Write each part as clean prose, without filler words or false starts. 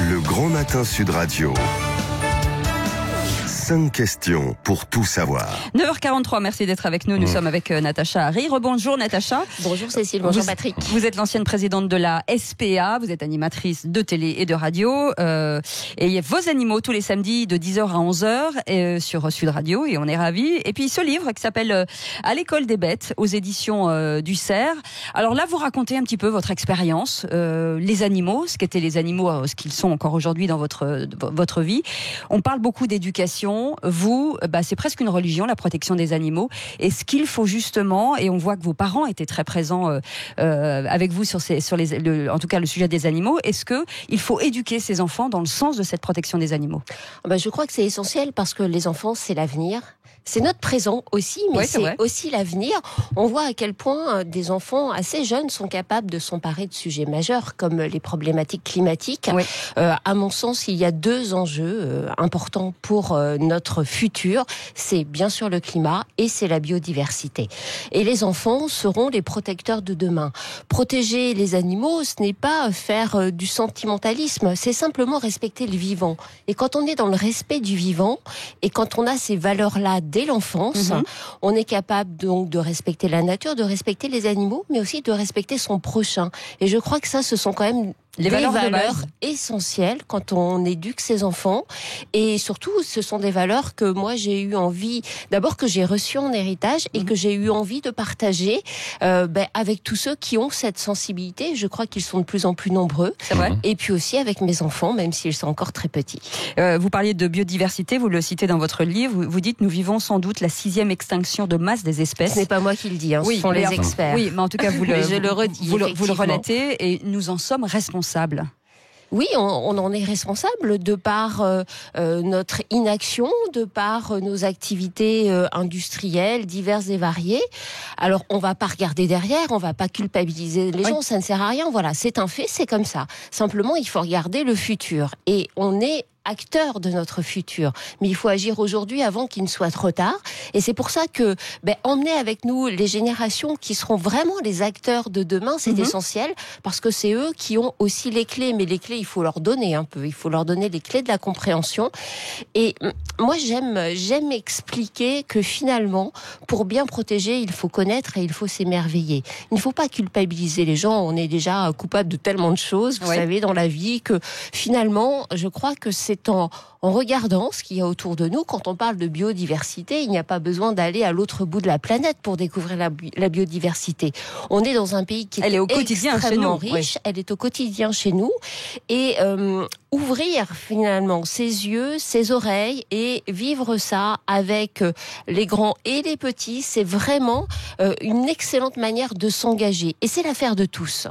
Le Grand Matin Sud Radio. 5 questions pour tout savoir. 9h43, merci d'être avec nous. Nous sommes avec Natacha Harry. Rebonjour Natacha. Bonjour Cécile, bonjour Patrick. Vous êtes l'ancienne présidente de la SPA, vous êtes animatrice de télé et de radio. Et il y a vos animaux tous les samedis de 10h à 11h sur Sud Radio et on est ravis. Et puis ce livre qui s'appelle À l'école des bêtes aux éditions du Cerf. Alors là, vous racontez un petit peu votre expérience, les animaux, ce qu'étaient les animaux, ce qu'ils sont encore aujourd'hui dans votre vie. On parle beaucoup d'éducation. Vous, c'est presque une religion, la protection des animaux. Est-ce qu'il faut justement, et on voit que vos parents étaient très présents avec vous en tout cas le sujet des animaux, est-ce qu'il faut éduquer ces enfants dans le sens de cette protection des animaux ? Je crois que c'est essentiel parce que les enfants, c'est l'avenir. C'est notre présent aussi, mais c'est aussi l'avenir. On voit à quel point des enfants assez jeunes sont capables de s'emparer de sujets majeurs comme les problématiques climatiques. Oui. À mon sens, il y a 2 enjeux importants pour notre futur. C'est bien sûr le climat et c'est la biodiversité. Et les enfants seront les protecteurs de demain. Protéger les animaux, ce n'est pas faire du sentimentalisme, c'est simplement respecter le vivant. Et quand on est dans le respect du vivant et quand on a ces valeurs-là dès l'enfance, on est capable donc de respecter la nature, de respecter les animaux, mais aussi de respecter son prochain. Et je crois que ça, ce sont quand même des valeurs essentielles quand on éduque ses enfants. Et surtout, ce sont des valeurs que moi, j'ai eu envie, d'abord que j'ai reçues en héritage et que j'ai eu envie de partager avec tous ceux qui ont cette sensibilité. Je crois qu'ils sont de plus en plus nombreux. C'est vrai. Et puis aussi avec mes enfants, même s'ils sont encore très petits. Vous parliez de biodiversité, vous le citez dans votre livre. Vous dites, nous vivons sans doute la 6e extinction de masse des espèces. Ce n'est pas moi qui le dis, ce sont les experts. Oui, mais en tout cas, vous le redis, vous le relatez et nous en sommes responsables. Oui, on en est responsable de par notre inaction, de par nos activités industrielles diverses et variées. Alors, on va pas regarder derrière, on va pas culpabiliser les gens, ça ne sert à rien. Voilà, c'est un fait, c'est comme ça. Simplement, il faut regarder le futur. Et on est acteurs de notre futur. Mais il faut agir aujourd'hui avant qu'il ne soit trop tard. Et c'est pour ça que emmener avec nous les générations qui seront vraiment les acteurs de demain, c'est essentiel, parce que c'est eux qui ont aussi les clés. Mais les clés, il faut leur donner un peu. Il faut leur donner les clés de la compréhension. Et moi, j'aime expliquer que finalement, pour bien protéger, il faut connaître et il faut s'émerveiller. Il ne faut pas culpabiliser les gens. On est déjà coupable de tellement de choses, vous savez, dans la vie, que finalement, je crois que c'est en regardant ce qu'il y a autour de nous. Quand on parle de biodiversité, il n'y a pas besoin d'aller à l'autre bout de la planète pour découvrir la biodiversité. On est dans un pays qui est extrêmement riche, elle est au quotidien chez nous, et ouvrir finalement ses yeux, ses oreilles et vivre ça avec les grands et les petits, c'est vraiment une excellente manière de s'engager. Et c'est l'affaire de tous.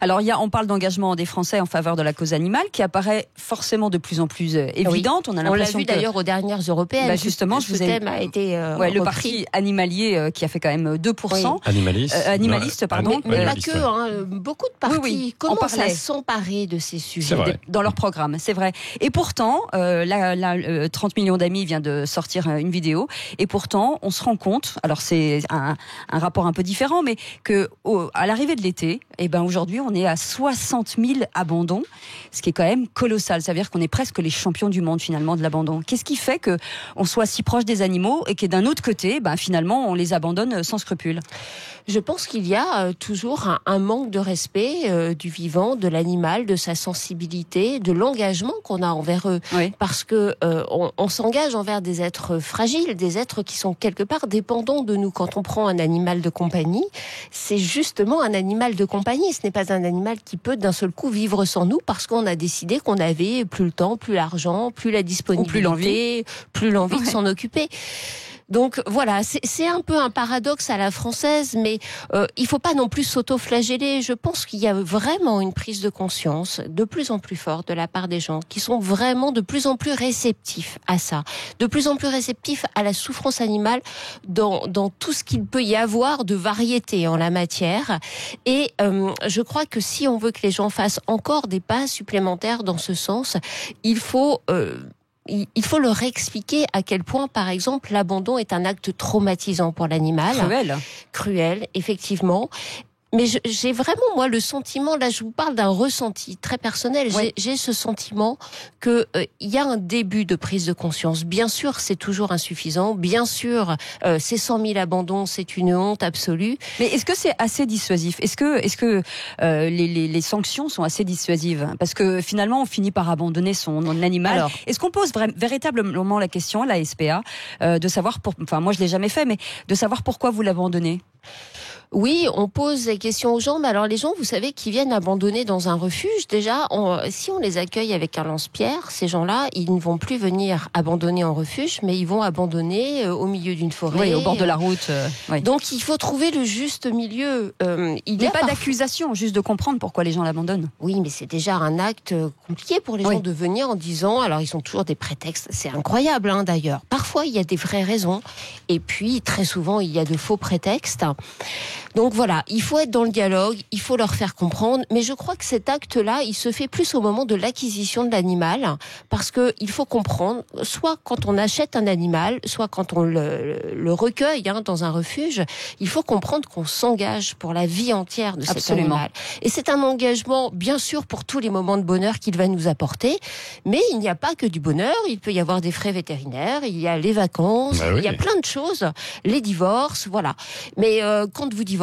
Alors on parle d'engagement des Français en faveur de la cause animale qui apparaît forcément de plus en plus évidente. On l'a vu d'ailleurs aux dernières européennes. Justement, ce thème a été le parti animalier qui a fait quand même 2%. Animaliste, pardon. Mais pas que, beaucoup de partis commencent à s'emparer de ces sujets dans leur programme, c'est vrai. Et pourtant, 30 millions d'amis vient de sortir une vidéo, et pourtant, on se rend compte, alors c'est un rapport un peu différent, mais que à l'arrivée de l'été, aujourd'hui, on est à 60 000 abandons, ce qui est quand même colossal. Ça veut dire qu'on est presque les champions du monde finalement de l'abandon. Qu'est-ce qui fait que on soit si proche des animaux et que d'un autre côté, finalement, on les abandonne sans scrupule ? Je pense qu'il y a toujours un manque de respect du vivant, de l'animal, de sa sensibilité, de l'engagement qu'on a envers eux. Oui. Parce que on s'engage envers des êtres fragiles, des êtres qui sont quelque part dépendants de nous. Quand on prend un animal de compagnie, c'est justement un animal de compagnie. Ce n'est pas un animal qui peut d'un seul coup vivre sans nous parce qu'on a décidé qu'on avait plus le temps, plus l'argent, plus la disponibilité, plus l'envie de s'en occuper. Donc voilà, c'est un peu un paradoxe à la française, mais il faut pas non plus s'auto-flageller. Je pense qu'il y a vraiment une prise de conscience de plus en plus forte de la part des gens qui sont vraiment de plus en plus réceptifs à ça, de plus en plus réceptifs à la souffrance animale dans tout ce qu'il peut y avoir de variété en la matière. Et je crois que si on veut que les gens fassent encore des pas supplémentaires dans ce sens, il faut leur expliquer à quel point, par exemple, l'abandon est un acte traumatisant pour l'animal. Cruel, effectivement. Mais j'ai vraiment, moi, le sentiment, là je vous parle d'un ressenti très personnel, j'ai ce sentiment que il y a un début de prise de conscience. Bien sûr, c'est toujours insuffisant, bien sûr, ces 100 000 abandons, c'est une honte absolue. Mais est-ce que c'est assez dissuasif ? Est-ce que les sanctions sont assez dissuasives ? Parce que finalement, on finit par abandonner son animal. Alors, est-ce qu'on pose véritablement la question à la SPA de savoir, moi je l'ai jamais fait, mais de savoir pourquoi vous l'abandonnez ? Oui, on pose des questions aux gens, mais alors les gens, vous savez, qui viennent abandonner dans un refuge, déjà, si on les accueille avec un lance-pierre, ces gens-là, ils ne vont plus venir abandonner en refuge, mais ils vont abandonner au milieu d'une forêt. Oui, au bord de la route. Oui. Donc il faut trouver le juste milieu. Il n'y a pas d'accusation, juste de comprendre pourquoi les gens l'abandonnent. Oui, mais c'est déjà un acte compliqué pour les gens de venir en disant, alors ils ont toujours des prétextes, c'est incroyable d'ailleurs. Parfois il y a des vraies raisons, et puis très souvent il y a de faux prétextes. Donc voilà, il faut être dans le dialogue, il faut leur faire comprendre, mais je crois que cet acte-là, il se fait plus au moment de l'acquisition de l'animal, parce que il faut comprendre, soit quand on achète un animal, soit quand on le recueille dans un refuge, il faut comprendre qu'on s'engage pour la vie entière de cet animal. Et c'est un engagement, bien sûr, pour tous les moments de bonheur qu'il va nous apporter, mais il n'y a pas que du bonheur, il peut y avoir des frais vétérinaires, il y a les vacances, il y a plein de choses, les divorces, voilà. Mais quand vous divorcez,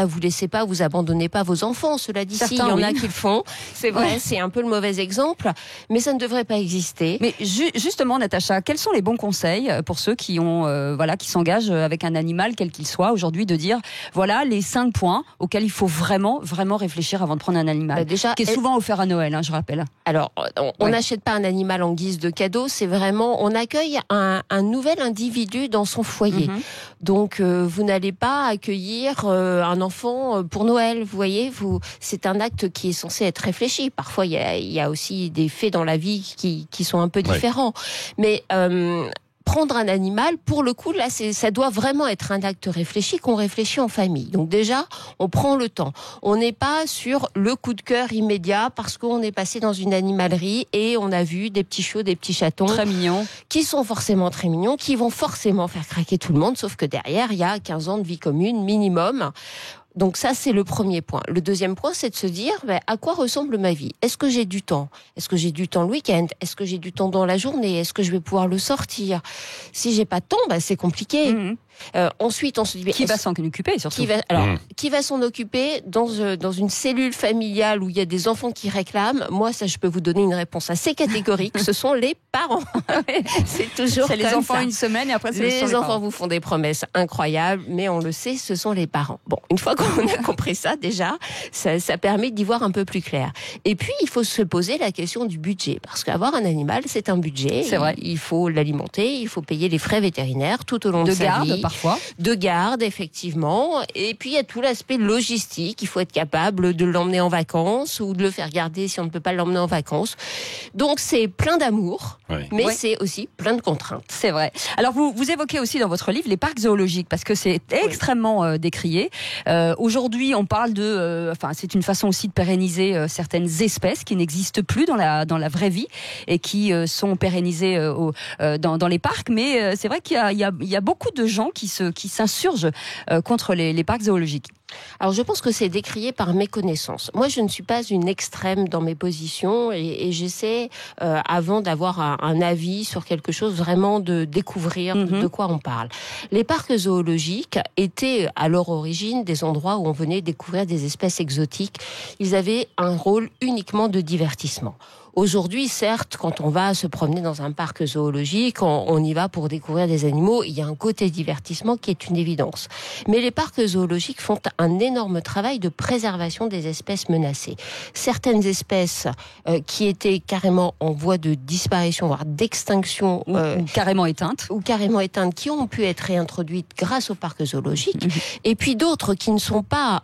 vous laissez pas, vous abandonnez pas vos enfants. Cela dit, il y en a qui le font. C'est vrai, c'est un peu le mauvais exemple, mais ça ne devrait pas exister. Mais justement, Natacha, quels sont les bons conseils pour ceux qui qui s'engagent avec un animal, quel qu'il soit, aujourd'hui, de dire voilà les 5 points auxquels il faut vraiment réfléchir avant de prendre un animal, qui est souvent offert à Noël, je rappelle. Alors, on n'achète pas un animal en guise de cadeau, c'est vraiment, on accueille un nouvel individu dans son foyer. Donc, vous n'allez pas accueillir un enfant pour Noël, vous voyez, c'est un acte qui est censé être réfléchi. Parfois, il y a aussi des faits dans la vie qui sont un peu différents. Mais prendre un animal, pour le coup, là, ça doit vraiment être un acte réfléchi, qu'on réfléchit en famille. Donc déjà, on prend le temps. On n'est pas sur le coup de cœur immédiat parce qu'on est passé dans une animalerie et on a vu des petits chiots, des petits chatons. Très mignons. Qui sont forcément très mignons, qui vont forcément faire craquer tout le monde, sauf que derrière, il y a 15 ans de vie commune minimum. Donc ça, c'est le premier point. Le deuxième point, c'est de se dire, à quoi ressemble ma vie ? Est-ce que j'ai du temps ? Est-ce que j'ai du temps le week-end ? Est-ce que j'ai du temps dans la journée ? Est-ce que je vais pouvoir le sortir ? Si j'ai pas de temps, c'est compliqué. Ensuite, on se dit... Qui va s'en occuper, surtout ? Qui va s'en occuper dans une cellule familiale où il y a des enfants qui réclament ? Moi, ça, je peux vous donner une réponse assez catégorique. Ce sont les parents. C'est toujours c'est les enfants une semaine et après, les enfants vous font des promesses incroyables, mais on le sait, ce sont les parents. Bon, une fois qu'on a compris ça, déjà, ça permet d'y voir un peu plus clair. Et puis, il faut se poser la question du budget. Parce qu'avoir un animal, c'est un budget. C'est vrai. Il faut l'alimenter, il faut payer les frais vétérinaires tout au long de sa vie. Parfois. De garde, effectivement. Et puis, il y a tout l'aspect logistique. Il faut être capable de l'emmener en vacances ou de le faire garder si on ne peut pas l'emmener en vacances. Donc, c'est plein d'amour, mais c'est aussi plein de contraintes. C'est vrai. Alors, vous évoquez aussi dans votre livre les parcs zoologiques, parce que c'est extrêmement décrié. Aujourd'hui, on parle c'est une façon aussi de pérenniser certaines espèces qui n'existent plus dans la vraie vie et qui sont pérennisées dans les parcs. Mais c'est vrai qu'il y a beaucoup de gens qui s'insurgent contre les parcs zoologiques. Alors je pense que c'est décrié par méconnaissance. Moi je ne suis pas une extrême dans mes positions et j'essaie avant d'avoir un avis sur quelque chose vraiment de découvrir de quoi on parle. Les parcs zoologiques étaient à leur origine des endroits où on venait découvrir des espèces exotiques. Ils avaient un rôle uniquement de divertissement. Aujourd'hui, certes, quand on va se promener dans un parc zoologique, on y va pour découvrir des animaux. Il y a un côté divertissement qui est une évidence. Mais les parcs zoologiques font un énorme travail de préservation des espèces menacées. Certaines espèces qui étaient carrément en voie de disparition, voire d'extinction, ou carrément éteintes, qui ont pu être réintroduites grâce aux parcs zoologiques. Et puis d'autres qui ne sont pas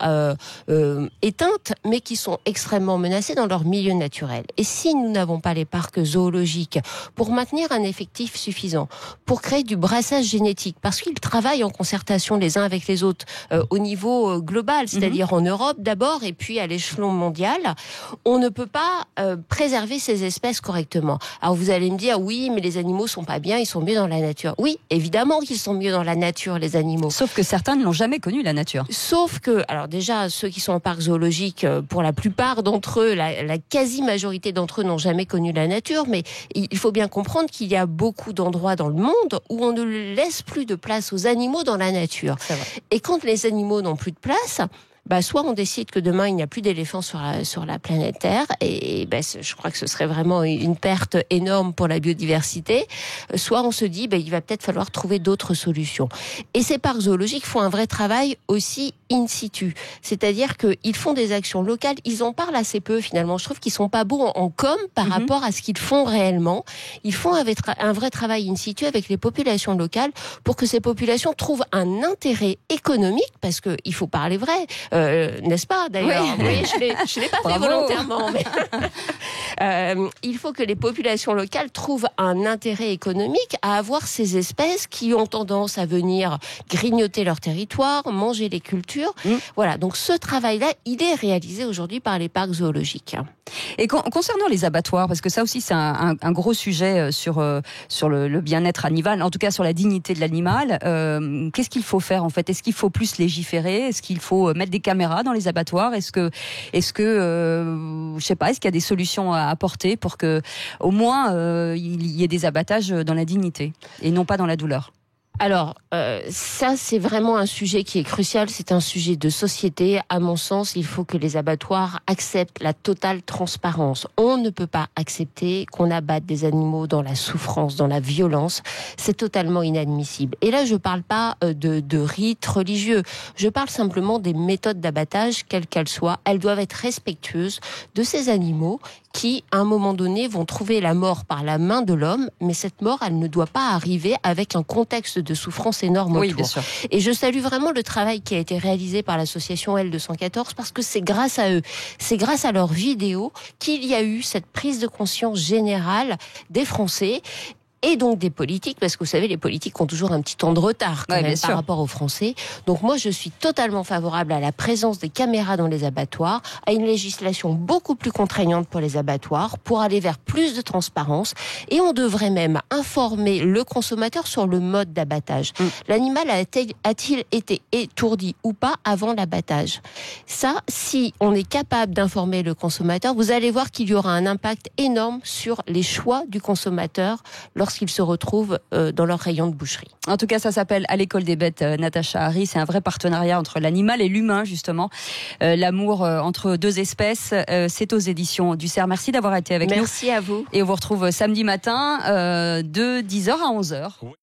éteintes, mais qui sont extrêmement menacées dans leur milieu naturel. Et si nous n'avons pas les parcs zoologiques pour maintenir un effectif suffisant, pour créer du brassage génétique, parce qu'ils travaillent en concertation les uns avec les autres au niveau global, c'est-à-dire en Europe d'abord et puis à l'échelon mondial, on ne peut pas préserver ces espèces correctement. Alors vous allez me dire, oui, mais les animaux sont pas bien, ils sont mieux dans la nature. Oui, évidemment qu'ils sont mieux dans la nature, les animaux. Sauf que certains ne l'ont jamais connu, la nature. Sauf que, alors déjà, ceux qui sont en parc zoologique, pour la plupart d'entre eux, la quasi-majorité d'entre eux n'ont jamais connu la nature, mais il faut bien comprendre qu'il y a beaucoup d'endroits dans le monde où on ne laisse plus de place aux animaux dans la nature. Et quand les animaux n'ont plus de place, soit on décide que demain il n'y a plus d'éléphants sur la planète Terre, et je crois que ce serait vraiment une perte énorme pour la biodiversité, soit on se dit il va peut-être falloir trouver d'autres solutions. Et ces parcs zoologiques font un vrai travail aussi in situ, c'est-à-dire qu'ils font des actions locales, ils en parlent assez peu finalement, je trouve qu'ils sont pas beaux en com par rapport à ce qu'ils font réellement. Ils font un vrai travail in situ avec les populations locales pour que ces populations trouvent un intérêt économique, parce qu'il faut parler vrai. N'est-ce pas d'ailleurs? Oui. Vous voyez, je l'ai pas fait volontairement. Mais il faut que les populations locales trouvent un intérêt économique à avoir ces espèces qui ont tendance à venir grignoter leur territoire, manger les cultures. Voilà, donc ce travail-là, il est réalisé aujourd'hui par les parcs zoologiques. Et concernant les abattoirs, parce que ça aussi c'est un gros sujet sur le bien-être animal, en tout cas sur la dignité de l'animal, qu'est-ce qu'il faut faire en fait? Est-ce qu'il faut plus légiférer? Est-ce qu'il faut mettre des caméras dans les abattoirs? Est-ce que je sais pas, est-ce qu'il y a des solutions à apporter pour que au moins il y ait des abattages dans la dignité et non pas dans la douleur? Alors, ça, c'est vraiment un sujet qui est crucial. C'est un sujet de société. À mon sens, il faut que les abattoirs acceptent la totale transparence. On ne peut pas accepter qu'on abatte des animaux dans la souffrance, dans la violence. C'est totalement inadmissible. Et là, je parle pas de rites religieux. Je parle simplement des méthodes d'abattage, quelles qu'elles soient. Elles doivent être respectueuses de ces animaux qui, à un moment donné, vont trouver la mort par la main de l'homme, mais cette mort, elle ne doit pas arriver avec un contexte de souffrance énorme autour. Bien sûr. Et je salue vraiment le travail qui a été réalisé par l'association L214, parce que c'est grâce à eux, c'est grâce à leurs vidéos qu'il y a eu cette prise de conscience générale des Français. Et donc des politiques, parce que vous savez, les politiques ont toujours un petit temps de retard quand même par rapport aux Français. Donc moi, je suis totalement favorable à la présence des caméras dans les abattoirs, à une législation beaucoup plus contraignante pour les abattoirs, pour aller vers plus de transparence. Et on devrait même informer le consommateur sur le mode d'abattage. L'animal a-t-il été étourdi ou pas avant l'abattage? Ça, si on est capable d'informer le consommateur, vous allez voir qu'il y aura un impact énorme sur les choix du consommateur lorsqu'ils se retrouvent dans leur rayon de boucherie. En tout cas, ça s'appelle À l'école des bêtes, Natacha Harry. C'est un vrai partenariat entre l'animal et l'humain, justement. L'amour entre deux espèces, c'est aux éditions du Cerf. Merci d'avoir été avec nous. Merci à vous. Et on vous retrouve samedi matin de 10h à 11h.